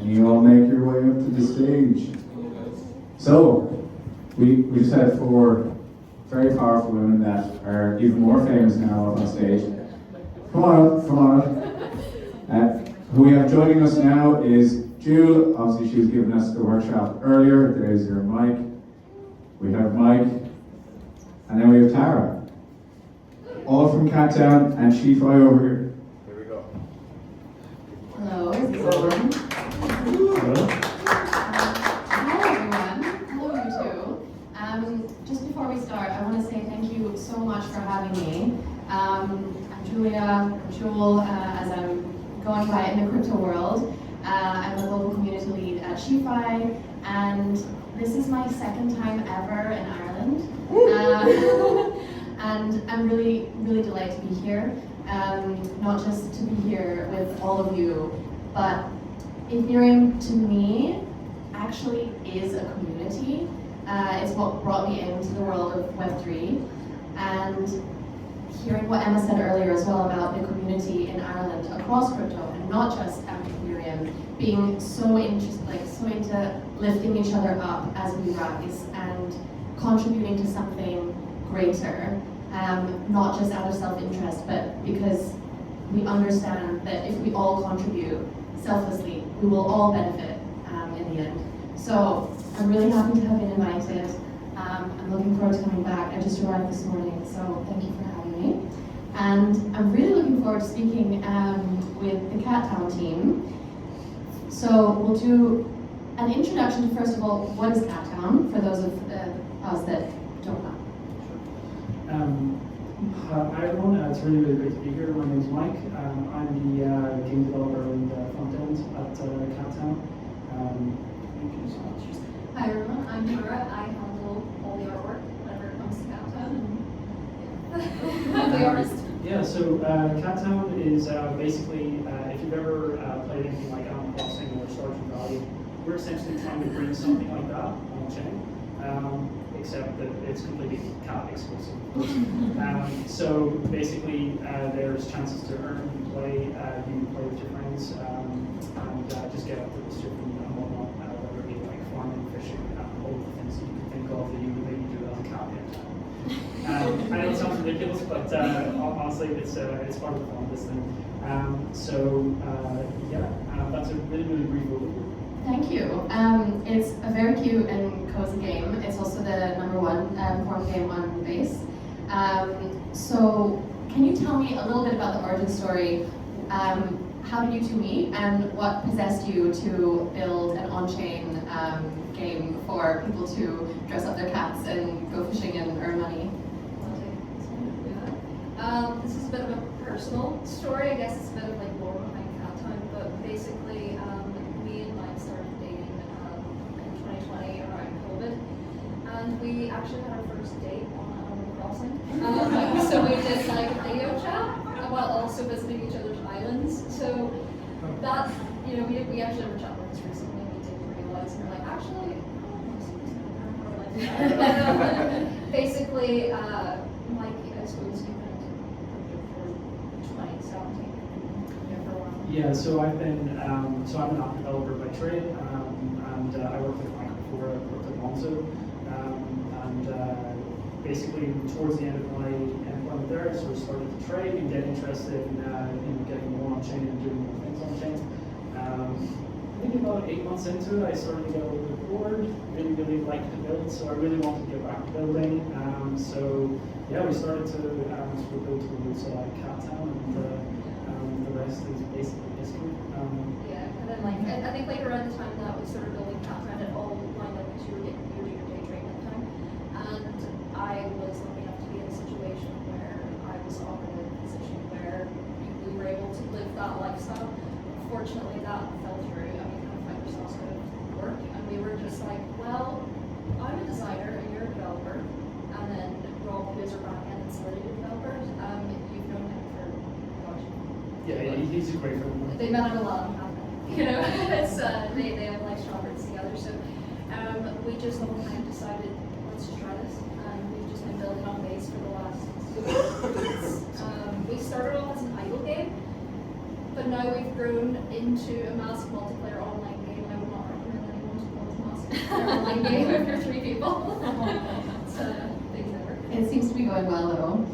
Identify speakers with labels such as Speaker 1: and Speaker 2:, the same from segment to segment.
Speaker 1: Can you all make your way up to the stage? So, we just had 4 very powerful women that are even more famous now up on stage. Come on up, come on up. Who we have joining us now is Jewel. Obviously, she was giving us the workshop earlier. There's your Mike. We have Mike. And then we have Tara. All from Cat Town and SheFi over here.
Speaker 2: Here we go.
Speaker 3: Hello, is this on?
Speaker 1: Hello.
Speaker 3: Hello everyone. Hello you two. Just before we start, I want to say thank you so much for having me. I'm Julia, I'm Jewel, as I'm going by in the crypto world. I'm a global community lead at SheFi, and this is my 2nd time ever in Ireland. And I'm really, really delighted to be here. Not just to be here with all of you, but Ethereum to me actually is a community. It's what brought me into the world of Web3. And hearing what Emma said earlier as well about the community in Ireland across crypto and not just at Ethereum, being so into lifting each other up as we rise and contributing to something greater, not just out of self-interest, but because we understand that if we all contribute selflessly, we will all benefit in the end. So I'm really happy to have been invited. I'm looking forward to coming back. I just arrived this morning, so thank you for having me. And I'm really looking forward to speaking with the Cat Town team. So we'll do an introduction to, first of all, what is Cat Town, for those of us that don't know.
Speaker 4: Hi everyone, it's really, really great to be here. My name is Mike. I'm the game developer and front end at Cat Town. Thank you so much.
Speaker 5: Hi everyone, I'm Tara. I handle all the artwork whenever it comes to Cat Town. I'm the artist.
Speaker 4: Yeah, so Cat Town is basically, if you've ever played anything like Animal Crossing or Stardew Valley, we're essentially trying to bring something like that on chain. Except that it's completely cat exclusive. So basically, there's chances to earn, play, you play with your friends, and just get up to mischief and whatnot, whether it be like farming, fishing, all the things that you can think of that you would maybe do as a cat here. I know it sounds ridiculous, but honestly, it's part of the fun of this thing. That's a really, really brief overview.
Speaker 3: Thank you. It's a very cute and cozy game. It's also the #1 form game on base. So can you tell me a little bit about the origin story? How did you two meet, and what possessed you to build an on-chain game for people to dress up their cats and go fishing and earn money?
Speaker 5: This is a bit of a personal story. I guess it's a bit of like lore behind Cat Town, but basically me and Mike started dating in 2020 around COVID, and we actually had our first date on Animal Crossing. So we did like a video chat while also visiting each other's islands. So that, you know, we actually were chatting about this recently. We didn't realize, and we're like, actually, basically, Mike, I suppose you've been into for 2017.
Speaker 4: Yeah, so I'm an app developer by trade, and I worked with Mike before I worked at Monzo. Basically, towards the end of my employment there, I sort of started to trade and get interested in getting more on chain and doing more things on chain. I think about 8 months into it, I started to get a little bit bored. Really liked to build, so I really wanted to get back to building. We started to sort of build towards Cat Town, and the rest is basically history.
Speaker 5: And then like I think like around the time that we started building Cat Town, it all lined up because you were doing your day trading at the time, and I was lucky enough to be in a situation where I was offered a position where we were able to live that lifestyle. Fortunately, that fell through, and we kind of found ourselves out of work, and we were just like, well, I'm a designer and you're a developer, and then Rob, who is our back-end and Solidity developer, you've known him for, gosh.
Speaker 4: Yeah, he's a great friend.
Speaker 5: They met at a lot, you know, it's, they have like strawberries together, so we just all kind of decided, let's just try this, and we've just been building on base for the last 6 months. We started off as an idle game, but now we've grown into a massive multiplayer online game, for an online game if you're 3 people. So things never.
Speaker 3: It seems to be going well though.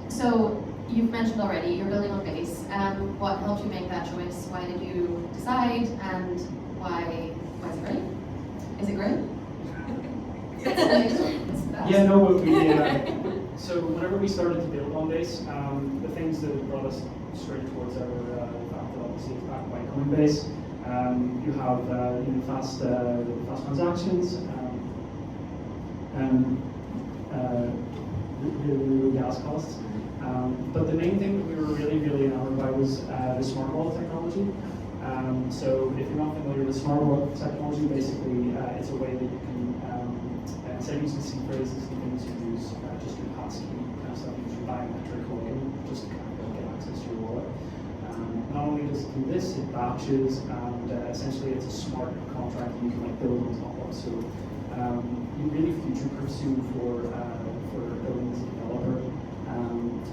Speaker 3: So you've mentioned already you're building on base. What helped you make that choice? Why did you decide, and why is it great? Is it great? It's fast.
Speaker 4: Yeah, no, so whenever we started to build on base, the things that brought us straight towards our fact that obviously it's backed by Coinbase. You have fast transactions, really low gas costs. But the main thing that we were really enamored by was the smart wallet technology. So if you're not familiar with smart wallet technology, basically it's a way that you can instead of using seed phrases and things, you use just your passkey kind of stuff, use your biometric login just to kind of get access to your wallet. Not only does it do this, it batches, and essentially it's a smart contract that you can like build on top of. So you really future-proof soon for building as a developer.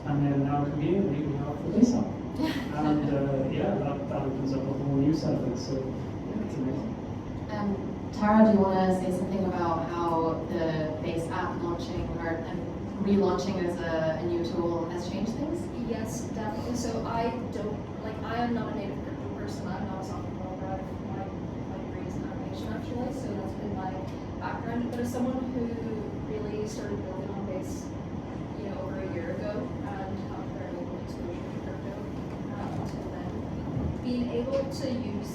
Speaker 4: And then now conveniently we have the base app. And that opens up a whole new set of things. So yeah, it's amazing.
Speaker 3: Tara, do you want to say something about how the base app launching or relaunching as a new tool has changed things?
Speaker 5: Yes, definitely. So I am not a native crypto person. I'm not a software developer. My degree is in animation actually, so that's been my background. But as someone who really started building on base, over a year ago and have very little exposure to crypto until then, being able to use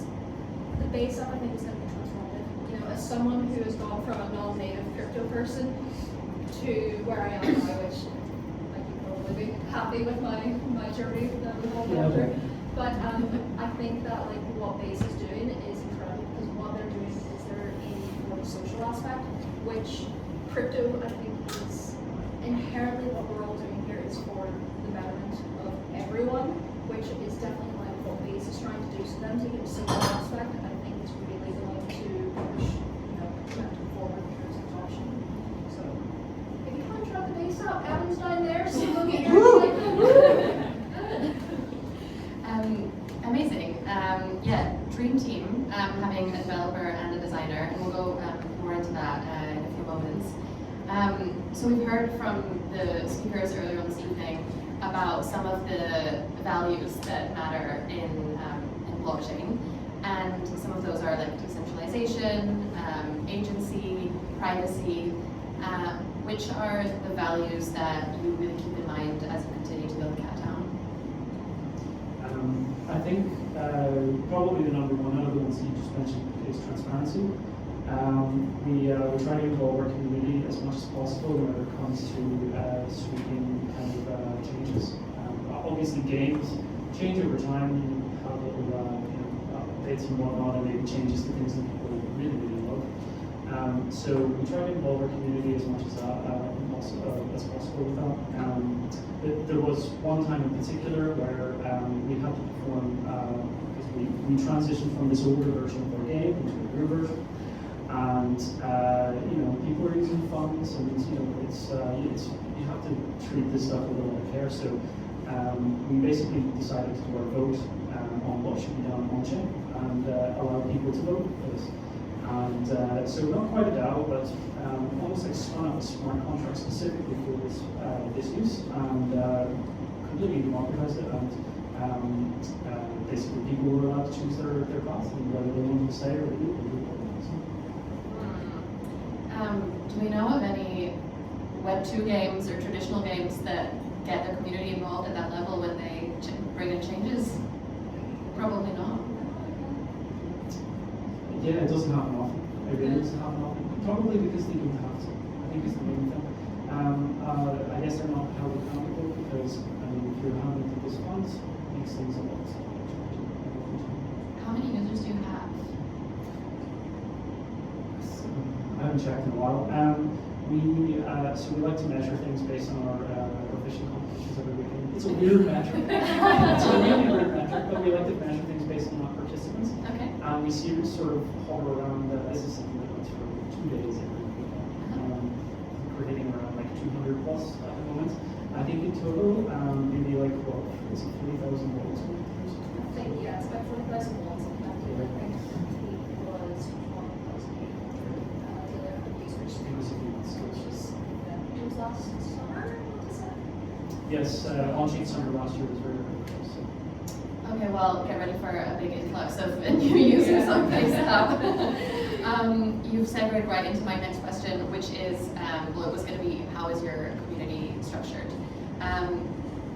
Speaker 5: the base app I think is going to be transformative. As someone who has gone from a non-native crypto person to where I am now, which like you probably be happy with my journey with the whole project. But I think that like what Base is doing is incredible because what they're doing is they're aiming for the social aspect, which crypto I think is inherently what we're all doing here is for the betterment of everyone, which is definitely like what Base is trying to do. So them taking a social aspect, I think is really going to push crypto forward towards adoption. So if you want to try the Base out, Adam's down there, so go get your
Speaker 3: Amazing. Dream team, having a developer and a designer, and we'll go more into that in a few moments. So we've heard from the speakers earlier on this evening about some of the values that matter in blockchain, and some of those are like decentralization, agency, privacy. Which are the values that you really keep in mind as you continue to build Cat Town?
Speaker 4: I think probably the number one out of the ones that you just mentioned is transparency. We try to involve our community as much as possible whenever it comes to sweeping kind of changes. Obviously, games change over time. You have little updates and whatnot, and maybe changes to things that people really love. So we try to involve our community as much as possible with that. There was one time in particular where we had to perform because we transitioned from this older version of our game into a newer version, and people are using funds, and it's you have to treat this stuff with a lot of care. So we basically decided to do our vote on what should be done on chain and allow people to vote for this. And so not quite a DAO, but almost like spun up a smart contract specifically for this use, and completely democratized it. And basically, people were allowed to choose their path and whether they wanted to stay or leave.
Speaker 3: Do we know of any Web 2 games or traditional games that get their community involved at that level when they bring in changes? Probably not.
Speaker 4: Yeah, it doesn't happen often. It really doesn't happen often. Probably because they don't have to. I think it's the main thing. I guess they're not held accountable because if you're handling people's funds, it makes things a lot simpler.
Speaker 3: How many users do you have?
Speaker 4: I haven't checked in a while. We like to measure things based on our fishing competitions every weekend. It's a weird metric. It's a really weird metric, but we like to measure things based on our participants.
Speaker 3: Okay.
Speaker 4: And we see it sort of hover around. This is something that runs for 2 days every weekend. We're hitting around like 200 plus at the moment. I think in total, maybe like what is it, 3,000 volts?
Speaker 5: I think, yeah, it's about 40,000 watts. I think it was 1,800.
Speaker 4: Yes, on-chain summer last year was very, very close. So.
Speaker 3: Okay, well, get ready for a big influx of new users on FaceHub. You've segued right into my next question, which is, well, it was going to be, how is your community structured?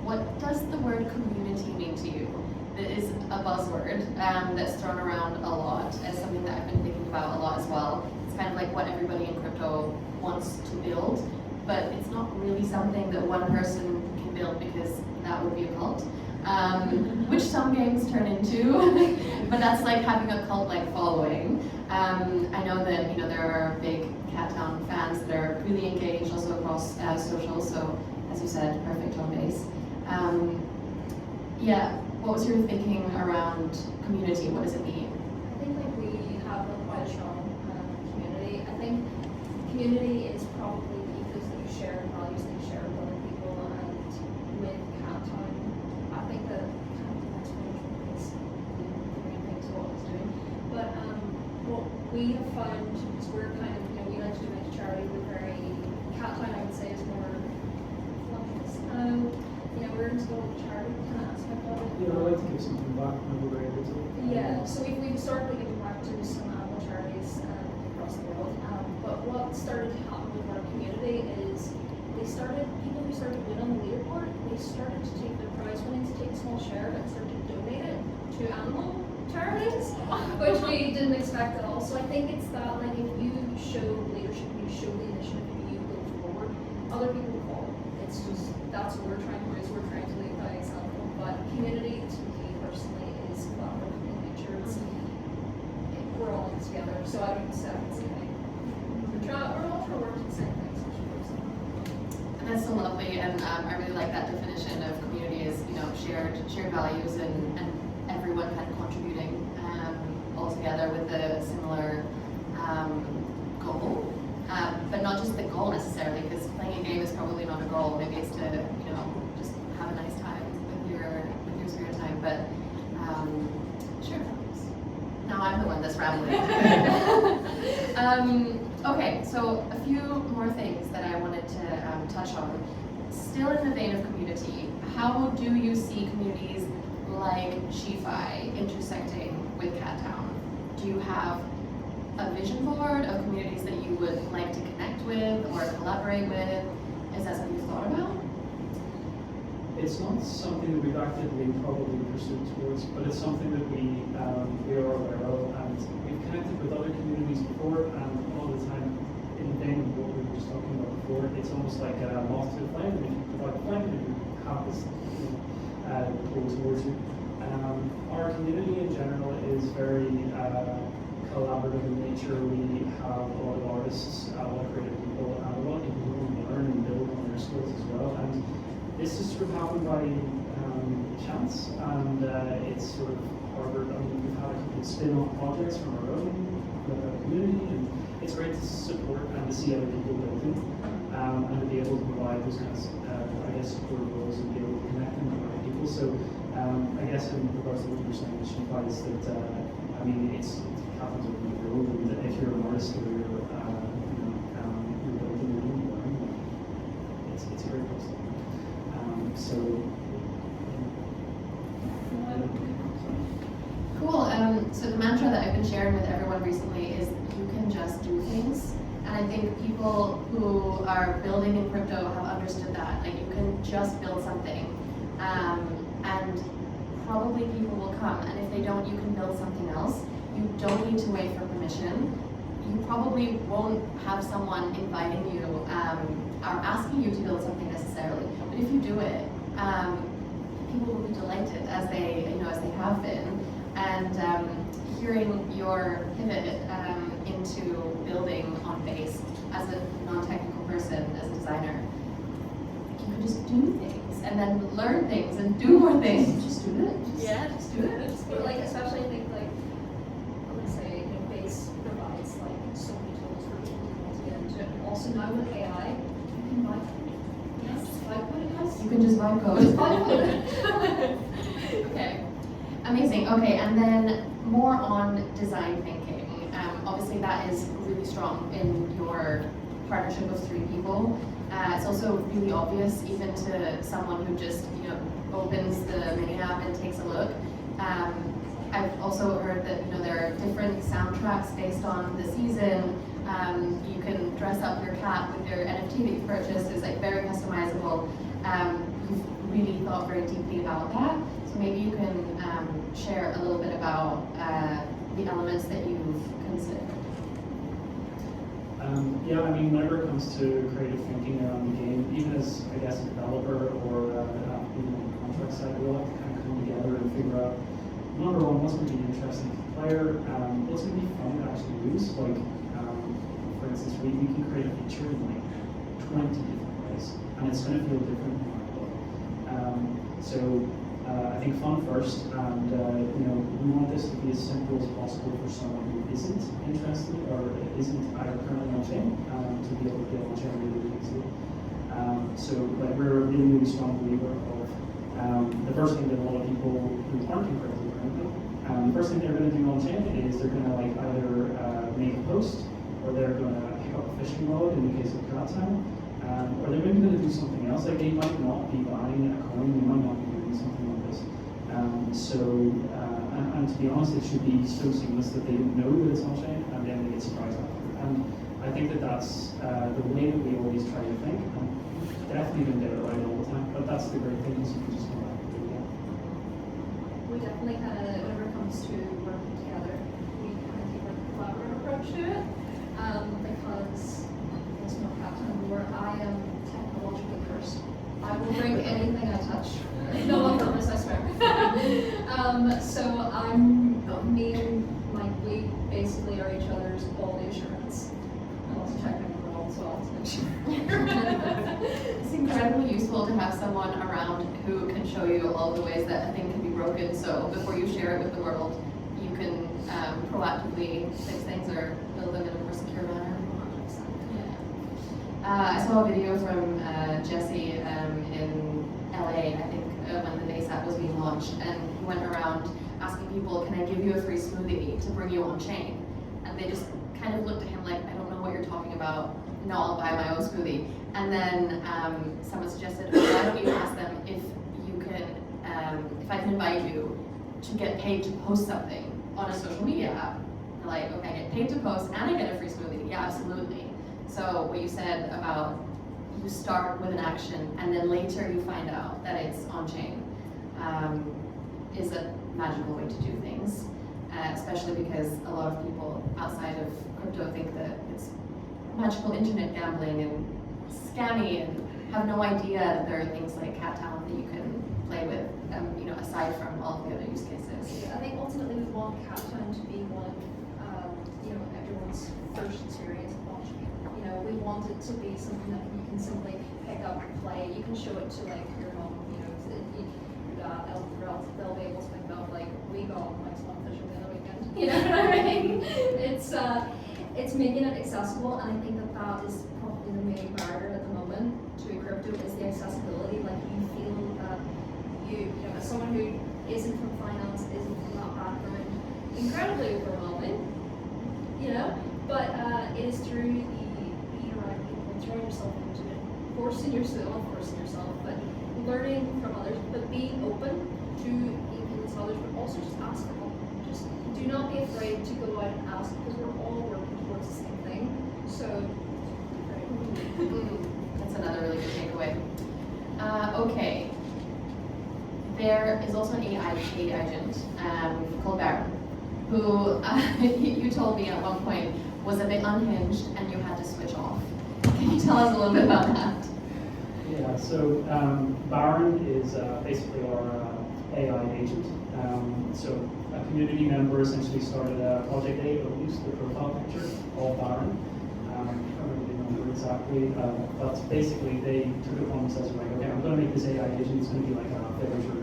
Speaker 3: What does the word community mean to you? It is a buzzword that's thrown around a lot as something that I've been thinking about a lot as well. It's kind of like what everybody in crypto wants to build, but it's not really something that one person can build because that would be a cult, which some games turn into, but that's like having a cult-like following. I know that there are big Cat Town fans that are really engaged also across social, so as you said, perfect home base. Yeah, what was your thinking around community? What does it mean?
Speaker 5: I think like we have quite a strong community. I think community is probably the ethos that you share, values that you share with other people, and with Cat Town, I think that kind of the explanation is the main thing to what it's doing. But what we have found is we're kind of, we like to donate to charity. We're very, Cat Town I would say is more philanthropist. We're into the charity kind of aspect of it.
Speaker 4: Yeah, I like to give something back when we're able to.
Speaker 5: Yeah, so we've historically given back to some animal charities across the world. But what started to happen with our community is people who started to win on the leaderboard, they started to take their prize winnings, take a small share of it, and started to donate it to animal charities, which we didn't expect at all. So I think it's that, like, if you show leadership, you show the initiative, you go forward, other people will follow. It's just, that's what we're trying to do, is we're trying to lead by example. But community, to me personally, is collaborative in nature. We're all in together, so I don't say anything. We're all trying to work to the same things.
Speaker 3: And that's so lovely, and I really like that definition of community is, shared values and everyone kind of contributing all together with a similar goal. But not just the goal necessarily, because playing a game is probably not a goal. Maybe it's to, just have a nice time with your spare time. But shared values. Now I'm the one that's rambling. Okay, so a few more things that I wanted to touch on. Still in the vein of community, how do you see communities like SheFi intersecting with Cat Town? Do you have a vision board of communities that you would like to connect with or collaborate with? Is that something you've thought about?
Speaker 4: It's not something that we've actively probably pursued towards, but it's something that we are aware of, and we've connected with other communities before, and all the time, in the vein of what we were just talking about before, it's almost like a moth to a flame. If you provide a flame, and you have this pull towards you. Our community in general is very collaborative in nature. We have a lot of artists, a lot of creative people, and a lot of people who learn and build on their skills as well. And this has sort of happened by chance, and it's sort of harbored. We've had a couple of spin-off projects from our own community, and it's great to support and to see other people building, and to be able to provide those kinds of, support roles and be able to connect them with other people. So, I guess in regards to what you were saying, SheFi, is that it's happens over the world, and if you're an artist or you're building your own environment, it's a great place.
Speaker 3: Cool. So the mantra that I've been sharing with everyone recently is you can just do things. And I think people who are building in crypto have understood that. Like, you can just build something. And probably people will come. And if they don't, you can build something else. You don't need to wait for permission. You probably won't have someone inviting you or asking you to build something necessarily. But if you do it, people will be delighted as they have been. And hearing your pivot into building on base as a non-technical person, as a designer, you can just do things and then learn things and do more things. Just do it. Just do it.
Speaker 5: But like, especially I think like, I would say, base provides like so many tools for people to get into it. And also now with AI, you can buy code. Yes, buy code it has.
Speaker 3: You can just vibe code.
Speaker 5: Just buy code.
Speaker 3: Okay. Amazing. Okay, and then more on design thinking. Obviously, that is really strong in your partnership of 3 people. It's also really obvious even to someone who just opens the mini app and takes a look. I've also heard that there are different soundtracks based on the season. You can dress up your cat with your NFT that you purchased. It's like very customizable. You've really thought very deeply about that. So maybe you can share a little bit about the elements that you've considered.
Speaker 4: Yeah, I mean, whenever it comes to creative thinking around the game, even as, I guess, a developer or on the contract side, we all have to kind of come together and figure out, number one, what's going to be interesting to the player, what's going to be fun to actually use. Like, for instance, we can create a feature in like 20 different ways, and it's going to feel different no matter what. So I think fun first, and we want this to be as simple as possible for someone who isn't interested or isn't either currently on chain to be able to get on chain really easily. So like we're a really, really strong believer of the first thing that a lot of people who aren't in crypto currently, the first thing they're going to do on chain is they're going to like either make a post, or they're going to pick up a fishing rod in the case of Cat Town, or they're maybe going to do something else. Like they might not be buying a coin, they might not be doing something like this. And to be honest, it should be so seamless that they don't know that it's on chain, and then they get surprised after. And I think that that's the way that we always try to think. And definitely don't get it right all the time, but that's the great thing, is you can just come back and do it again.
Speaker 5: We definitely kind of, whenever it comes to working together, we kind of take a collaborative approach to it, because there's no captain where I am technologically cursed. I will drink anything I touch. No on purpose, I swear. So me and Mike, we basically are each other's quality assurance. I also check my role as well to make sure.
Speaker 3: It's incredibly useful to have someone around who can show you all the ways that a thing can be broken, so before you share it with the world, you can proactively fix things or build them in a more secure manner. Yeah. I saw a video from Jesse in LA, I think, when the base app was being launched, and he went around asking people, can I give you a free smoothie to bring you on chain? And they just kind of looked at him like, I don't know what you're talking about. No, I'll buy my own smoothie. And then someone suggested, why don't you ask them if you can, if I can invite you to get paid to post something on a social media app. They're like, okay, I get paid to post and I get a free smoothie. Yeah, absolutely. So what you said about you start with an action and then later you find out that it's on chain is a magical way to do things, especially because a lot of people outside of crypto think that it's magical internet gambling and scammy and have no idea that there are things like Cat Town that you can play with, aside from all of the other use cases.
Speaker 5: Yeah, I think ultimately we want Cat Town to be one, everyone's first experience of launching it. We want it to be something that you can simply pick up and play. You can show it to like your mom, your dad, they'll be able to think about like we got like some fish over the weekend. You know what I mean? It's making it accessible, and I think that is probably the main barrier at the moment to crypto is the accessibility. Like you feel that as someone who isn't from finance, isn't from that background, incredibly overwhelming. But it is through being around people, throwing yourself into it, forcing yourself, but learning from others, but being open to influence others, but also just ask for help. Just do not be afraid to go out and ask, because we're all working towards the same thing. So,
Speaker 3: that's another really good takeaway. Okay. There is also an AI agent called Baron, who you told me at one point was a bit unhinged and you had to switch off. Can you tell us a little bit about that?
Speaker 4: Yeah, so Baron is basically our AI agent. So a community member essentially started a Project A that used the profile picture of Baron. I can't remember the number exactly, but basically they took it upon themselves and like, okay, I'm going to make this AI agent, it's going to be like a villager.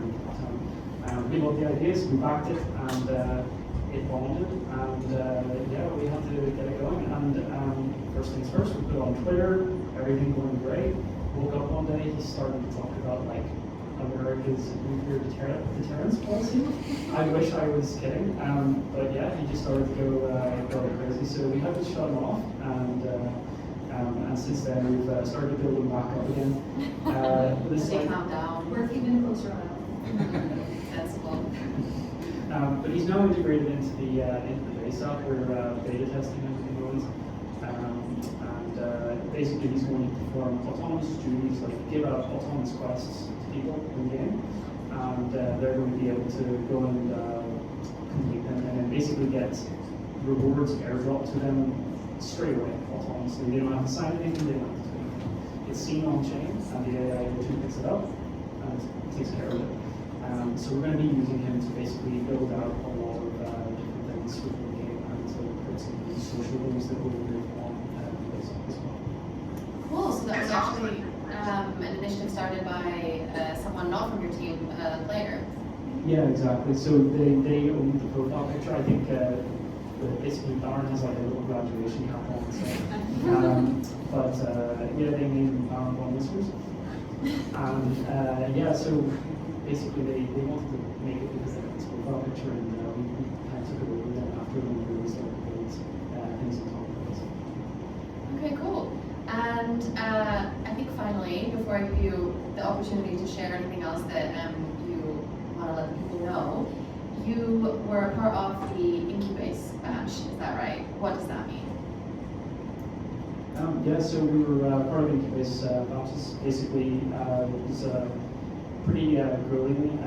Speaker 4: We loved the ideas, we backed it, and it bonded, and we had to get it going. And first things first, we put it on Twitter, everything going great. Woke up one day, he started to talk about like America's nuclear deterrence policy. I wish I was kidding, but yeah, he just started to go crazy. So we had to shut him off, and And since then, we've started building back up again. This
Speaker 3: They
Speaker 4: site,
Speaker 3: calm down.
Speaker 5: We're keeping closer eye on
Speaker 3: Sensible.
Speaker 4: but he's now integrated into the base app. We're beta testing him at the moment. Basically, he's going to perform autonomous duties, like give out autonomous quests to people in the game. And they're going to be able to go and complete them and then basically get rewards airdropped to them straight away, autonomously. They don't have to sign anything, they don't have to do anything. It's seen on chain, and the AI picks it up and takes care of it. So we're going to be using him to basically build out a lot of different things within the game and to put some of these social rules that we'll move on as well.
Speaker 3: Cool. So that was actually an initiative started by someone not from your team, a player.
Speaker 4: Yeah, exactly. So they own the profile picture. I think basically Darren has like a little graduation cap on. So, yeah, they named Darren Von Whiskers. And yeah, so basically they wanted to make it because they had this profile picture, and we kind of took it over then after we really started to build things on top of it.
Speaker 3: Okay, cool. And I think finally, before I give you the opportunity to share anything else that you want to let the people know, you were a part of the Incubase batch, is that right? What does that mean?
Speaker 4: Yeah, so we were part of Incubase batches. Basically, it was a pretty growing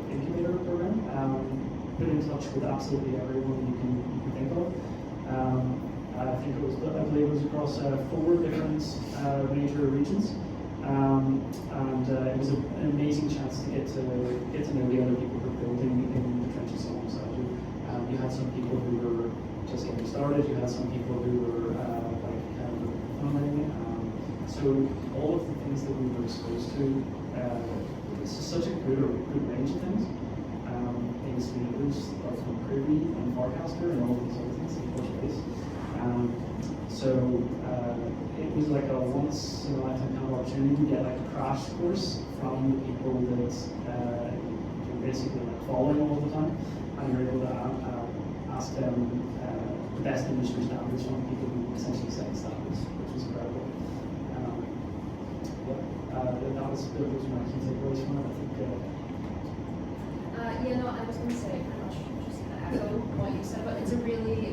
Speaker 4: incubator program. Put in touch with absolutely everyone you can think of. I think I believe it was across 4 different major regions. It was an amazing chance to get to know the other people who were building in the trenches alongside you. You had some people who were just getting started. You had some people who were funding. So all of the things that we were exposed to, it's such a good range of things. Things from Privy and Farcaster and all of these other things in Push Base. It was like a once in a lifetime kind of opportunity to get like a crash course from the people that you're basically like following all the time, and you're able to ask them the best industry standards from people who essentially set standards, which was incredible. Those were my key takeaways from it. I think.
Speaker 5: Yeah, no, I was going to say pretty much just to echo what you said, but it was a really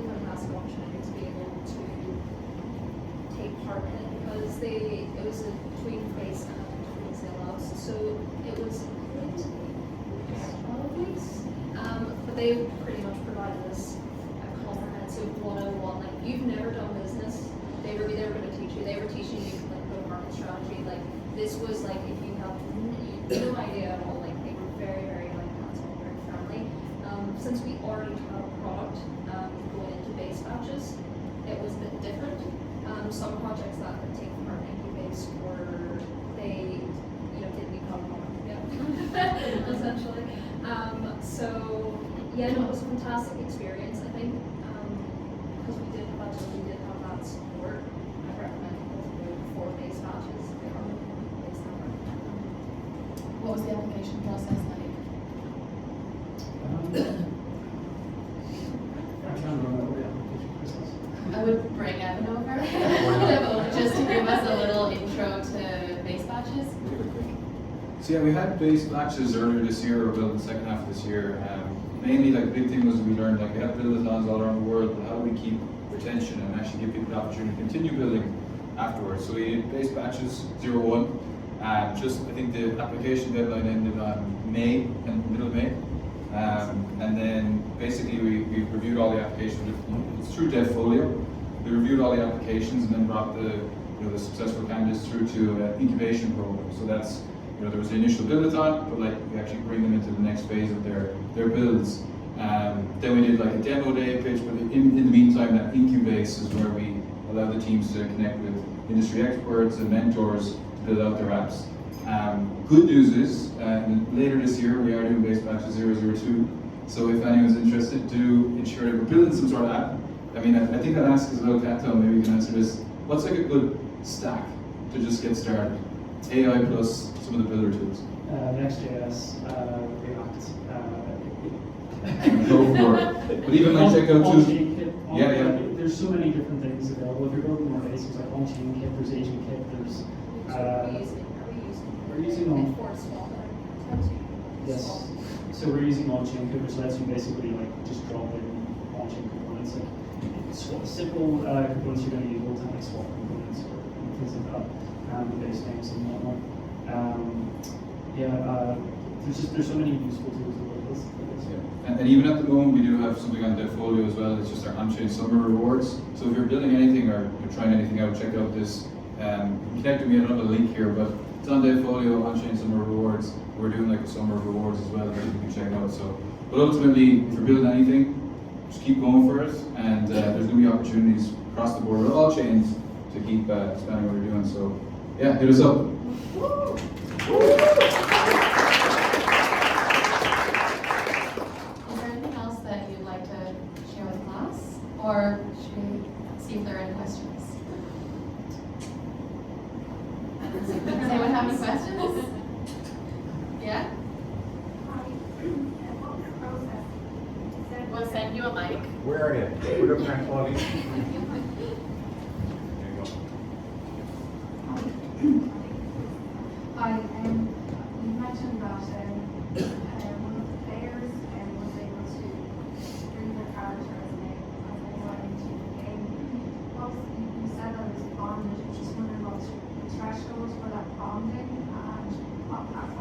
Speaker 5: fantastic opportunity to be able to take part in it because it was a tweet face and a tweet sale out, so it was 12 weeks. But they pretty much provided us a comprehensive 101. Like, you've never done business, they were going to teach you. They were teaching you like go-to-market strategy. Like, this was like if you have no idea at all. Like, they were very like hands-on, very friendly. Since we already had a product going into base batches, it was a bit different. Some projects that had taken part in Incubase were didn't become product yet, essentially. So yeah, no, it was a fantastic experience. I think because we did have that support. I recommend people to go for base batches. They are based on
Speaker 3: What was the application process like?
Speaker 4: I'm trying to remember the application process.
Speaker 3: I would bring Evan over just to give us a little intro to base batches.
Speaker 2: So yeah, we had base batches earlier this year, or well, the second half of this year. Mainly, like, the big thing was we learned, like, we have build-a-thons all around the world, but how do we keep retention and actually give people the opportunity to continue building afterwards? So we did base batches 01. I think the application deadline ended on middle of May. And then basically we reviewed all the applications. It's through Devfolio. We reviewed all the applications and then brought the successful candidates through to an incubation program. So that's, there was the initial build-a-thon, but like we actually bring them into the next phase of their builds. Then we did like a demo day pitch, but in the meantime, that Incubase is where we allow the teams to connect with industry experts and mentors to build out their apps. Good news is, later this year we are doing base batches 002. So if anyone's interested, do ensure that we're building some sort of app. I mean, I think I'd ask as well, Cat Town, maybe you can answer this. What's like a good stack to just get started? AI plus some of the builder tools.
Speaker 4: Next.js, React.
Speaker 2: Go for it. But even like check out too. Yeah.
Speaker 4: there's so many different things available. If you're building more base, there's like on-chain kit, there's agent kit, there's we're using on. Yes. So we're using on-chain kit, which lets you basically like just drop in on-chain components, like simple components you're going to use all the time, like swap components or things like that, base names and whatnot. There's so many useful tools about this.
Speaker 2: And even at the moment, we do have something on Devfolio as well. It's just our on-chain summer rewards. So if you're building anything or you're trying anything out, check out this. Connect with me. I don't have a link here, but it's on Devfolio, on-chain summer rewards. We're doing like a summer rewards as well that you can check out. So, but ultimately, if you're building anything, just keep going for it. And there's going to be opportunities across the board with all chains to keep expanding what you're doing. So, yeah, hit us up.
Speaker 3: Or should we see if there are any questions? Does anyone have any questions? Yeah? We'll send you a mic.
Speaker 6: Where are you? We're looking at quality.
Speaker 7: Hi, you mentioned that one of the players was able to bring their character as they went into the game. You said that it was bonded, just wondering what the threshold for that bonding and what that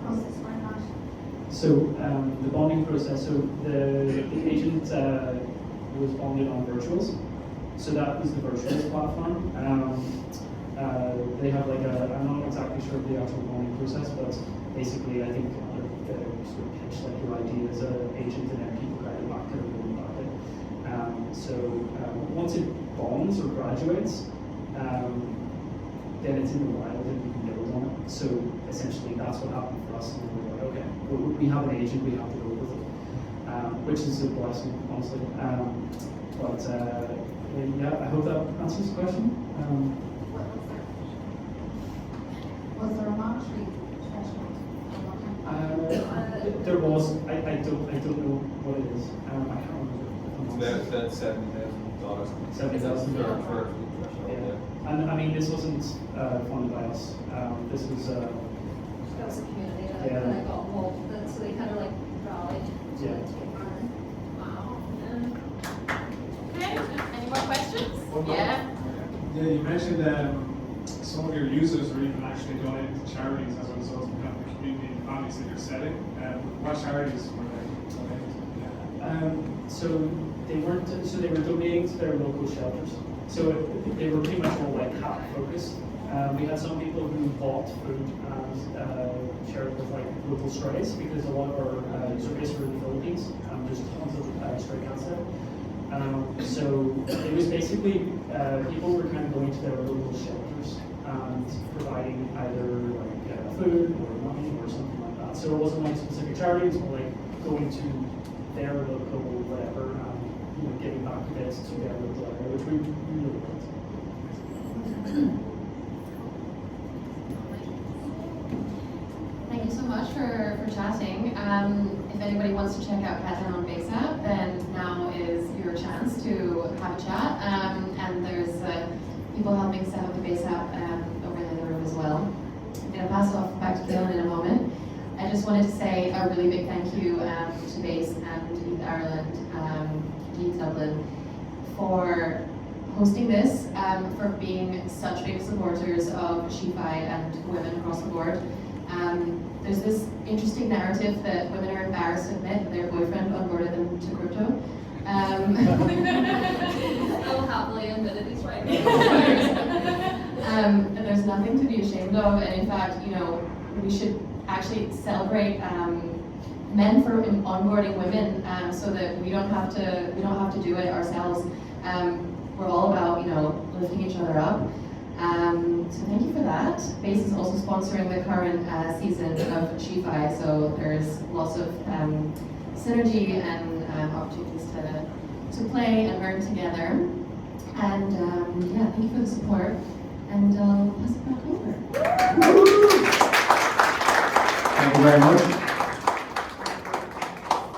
Speaker 7: process went on.
Speaker 4: So the bonding process, so the agent was bonded on virtuals. So that was the virtuals platform. They have like I'm not exactly sure of the actual bonding process, but basically I think the sort of pitch like your ID as an agent and then people credit back to the market. So once it bonds or graduates, then it's in the wild and we can build on it. So essentially that's what happened for us. And we were like, okay, we have an agent, we have to go with it, which is a blessing, honestly. Yeah, I hope that answers the question.
Speaker 7: Was there a monetary threshold?
Speaker 4: There was. I don't know what it is. I can't remember.
Speaker 6: That's $70,000.
Speaker 4: $70,000.
Speaker 6: Yeah.
Speaker 4: And I mean, this wasn't funded by us. This was.
Speaker 5: That was a community that
Speaker 4: Yeah.
Speaker 5: I got involved with, so they kind of like rallied to
Speaker 4: Yeah.
Speaker 5: take part.
Speaker 3: Wow. Okay, any more questions?
Speaker 8: One more.
Speaker 3: Yeah.
Speaker 8: Yeah, you mentioned some of your users are even actually donating to charities as a result of kind of the community and families that you're setting. What charities were they donating to?
Speaker 4: So they weren't. So they were donating to their local shelters. So they were pretty much all like cat focused. We had some people who bought food and shared with like local strays because a lot of our user base were in the Philippines. There's tons of stray cats there. So it was basically people were kind of going to their local shelters and providing either like food or money or something like that. So it wasn't like specific charities, but like going to their local whatever, giving back a bit to their local area, which we really liked.
Speaker 3: Thank you so much for chatting. If anybody wants to check out Cat Town on Base App, then now is your chance to have a chat. And there's people helping set up the Base App over in the room as well. I'm going to pass it off back to Dylan in a moment. I just wanted to say a really big thank you to Base and ETH Ireland, ETH Dublin, for hosting this, for being such big supporters of SheFi and women across the board. There's this interesting narrative that women are embarrassed to admit that their boyfriend onboarded them to crypto.
Speaker 5: I'll happily admit it, he's right.
Speaker 3: And there's nothing to be ashamed of, and in fact, we should actually celebrate men for onboarding women, so that we don't have to do it ourselves. We're all about lifting each other up. So thank you for that. Base is also sponsoring the current season of SheFi, so there's lots of synergy and opportunities to play and learn together. And yeah, thank you for the support. And I'll pass it back over.
Speaker 1: Thank you very much.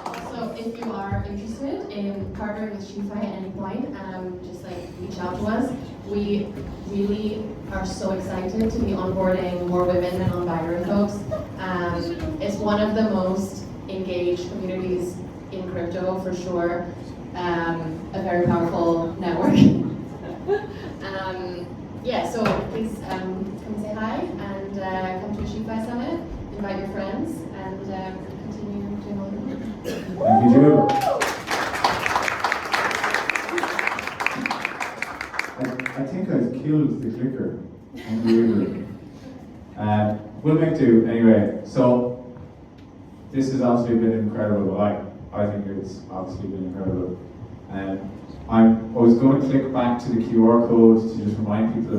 Speaker 3: Also, if you are are interested in partnering with SheFi at any point, just like reach out to us. We really are so excited to be onboarding more women and non-binary folks. It's one of the most engaged communities in crypto for sure. A very powerful network. Yeah, so please come say hi and come to a SheFi Summit, invite your friends, and continue doing all the work.
Speaker 1: Thank you, Julie. I think I've killed the clicker. Unbelievable. We'll make do anyway. So this has obviously been incredible. I think it's obviously been incredible. I was going to click back to the QR code to just remind people